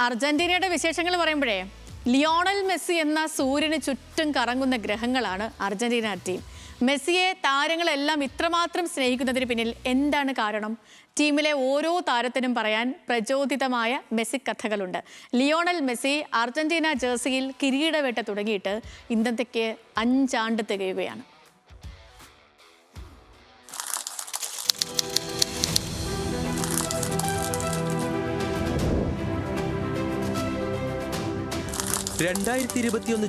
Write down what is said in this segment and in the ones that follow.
അർജന്റീനയുടെ വിശേഷങ്ങൾ പറയുമ്പോഴേ ലിയോണൽ മെസ്സി എന്ന സൂര്യന് ചുറ്റും കറങ്ങുന്ന ഗ്രഹങ്ങളാണ് അർജന്റീന ടീം. മെസ്സിയെ താരങ്ങളെല്ലാം ഇത്രമാത്രം സ്നേഹിക്കുന്നതിന് പിന്നിൽ എന്താണ് കാരണം? ടീമിലെ ഓരോ താരത്തിനും പറയാൻ പ്രചോദിതമായ മെസ്സി കഥകളുണ്ട്. ലിയോണൽ മെസ്സി അർജന്റീന ജേഴ്സിയിൽ കിരീടവേട്ട തുടങ്ങിയിട്ട് ഇന്നത്തേക്ക് 5 ആണ്ട് തികയുകയാണ്.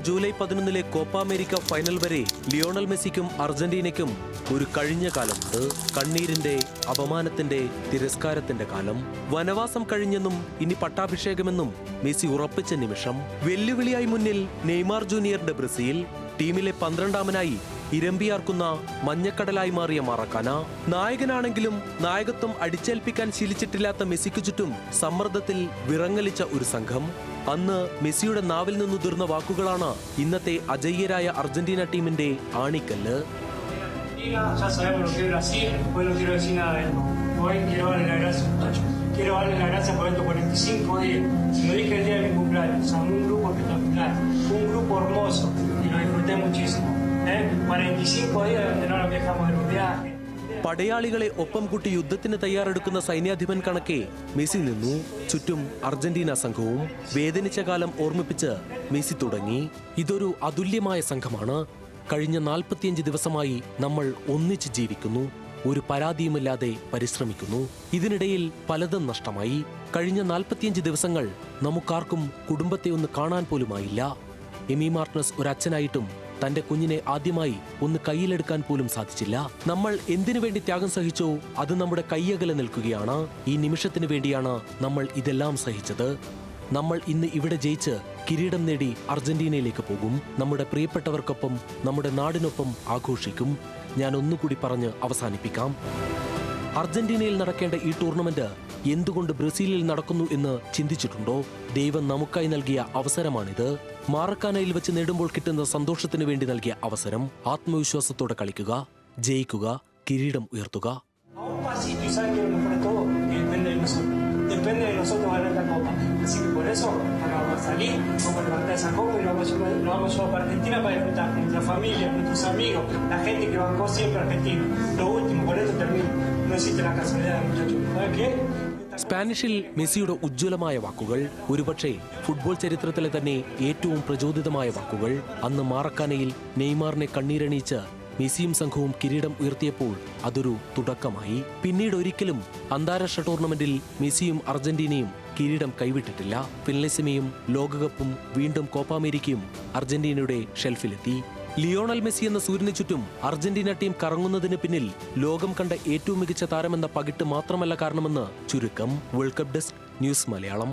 ജൂലൈ 11 കോപ്പ അമേരിക്ക ഫൈനൽ വരെ ലിയോണൽ മെസ്സിക്കും അർജന്റീനയ്ക്കും ഒരു കഴിഞ്ഞ കാലമുണ്ട്. കണ്ണീരിന്റെ, അപമാനത്തിന്റെ, തിരസ്കാരത്തിന്റെ കാലം. വനവാസം കഴിഞ്ഞെന്നും ഇനി പട്ടാഭിഷേകമെന്നും മെസ്സി ഉറപ്പിച്ച നിമിഷം. വെല്ലുവിളിയായി മുന്നിൽ നെയ്മാർ ജൂനിയറിന്റെ ബ്രസീൽ. ടീമിലെ 12ാമനായി ഇരമ്പിയാർക്കുന്ന മഞ്ഞക്കടലായി മാറിയ മറക്കാന. നായകനാണെങ്കിലും നായകത്വം അടിച്ചേൽപ്പിക്കാൻ ശീലിച്ചിട്ടില്ലാത്ത മെസ്സിക്കു ചുറ്റും സമ്മർദ്ദത്തിൽ വിറങ്ങലിച്ച ഒരു സംഘം. അന്ന് മെസ്സിയുടെ നാവിൽ നിന്നുതിർന്ന വാക്കുകളാണ് ഇന്നത്തെ അജയ്യരായ അർജന്റീന ടീമിന്റെ ആണിക്കല്ല്. പടയാളികളെ ഒപ്പം കൂട്ടി യുദ്ധത്തിന് തയ്യാറെടുക്കുന്ന സൈന്യാധിപൻ കണക്കെ മെസ്സി നിന്നു. ചുറ്റും അർജന്റീന സംഘവും. വേദനിച്ച കാലം ഓർമ്മിപ്പിച്ച് മെസ്സി തുടങ്ങി. ഇതൊരു അതുല്യമായ സംഘമാണ്. കഴിഞ്ഞ 45 ദിവസമായി നമ്മൾ ഒന്നിച്ച് ജീവിക്കുന്നു. ഒരു പരാതിയുമില്ലാതെ പരിശ്രമിക്കുന്നു. ഇതിനിടയിൽ പലതും നഷ്ടമായി. കഴിഞ്ഞ 45 ദിവസങ്ങൾ നമുക്കാർക്കും കുടുംബത്തെ ഒന്ന് കാണാൻ പോലുമായില്ല. എമി മാർട്ടിനസ് ഒരച്ഛനായിട്ടും തന്റെ കുഞ്ഞിനെ ആദ്യമായി ഒന്ന് കയ്യിലെടുക്കാൻ പോലും സാധിച്ചില്ല. നമ്മൾ എന്തിനു വേണ്ടി ത്യാഗം സഹിച്ചോ അത് നമ്മുടെ കയ്യകലെ നിൽക്കുകയാണ്. ഈ നിമിഷത്തിന് വേണ്ടിയാണ് നമ്മൾ ഇതെല്ലാം സഹിച്ചത്. നമ്മൾ ഇന്ന് ഇവിടെ ജയിച്ച് കിരീടം നേടി അർജന്റീനയിലേക്ക് പോകും. നമ്മുടെ പ്രിയപ്പെട്ടവർക്കൊപ്പം, നമ്മുടെ നാടിനൊപ്പം ആഘോഷിക്കും. ഞാൻ ഒന്നുകൂടി പറഞ്ഞ് അവസാനിപ്പിക്കാം. അർജന്റീനയിൽ നടക്കേണ്ട ഈ ടൂർണമെന്റ് എന്തുകൊണ്ട് ബ്രസീലിൽ നടക്കുന്നു എന്ന് ചിന്തിച്ചിട്ടുണ്ടോ? ദൈവം നമുക്കായി നൽകിയ അവസരമാണിത്. മാറക്കാനയിൽ വെച്ച് നേടുമ്പോൾ കിട്ടുന്ന സന്തോഷത്തിന് വേണ്ടി നൽകിയ അവസരം. ആത്മവിശ്വാസത്തോടെ കളിക്കുക, ജയിക്കുക, കിരീടം ഉയർത്തുക. സ്പാനിഷിൽ മെസ്സിയുടെ ഉജ്ജ്വലമായ വാക്കുകൾ. ഒരുപക്ഷെ ഫുട്ബോൾ ചരിത്രത്തിലെ തന്നെ ഏറ്റവും പ്രചോദിതമായ വാക്കുകൾ. അന്ന് മാറക്കാനയിൽ നെയ്മാറിനെ കണ്ണീരണിയിച്ച് മെസ്സിയും സംഘവും കിരീടം ഉയർത്തിയപ്പോൾ അതൊരു തുടക്കമായി. പിന്നീട് ഒരിക്കലും അന്താരാഷ്ട്ര ടൂർണമെന്റിൽ മെസ്സിയും അർജന്റീനയും കിരീടം കൈവിട്ടിട്ടില്ല. ഫിൻലസിമയും ലോകകപ്പും വീണ്ടും കോപ്പ അമേരിക്കയും അർജന്റീനയുടെ ഷെൽഫിലെത്തി. ലിയോണൽ മെസ്സി എന്ന സൂര്യന് ചുറ്റും അർജന്റീന ടീം കറങ്ങുന്നതിന് പിന്നിൽ ലോകം കണ്ട ഏറ്റവും മികച്ച താരമെന്ന പകിട്ട് മാത്രമല്ല കാരണമെന്ന് ചുരുക്കം. World cup desk, news Malayalam.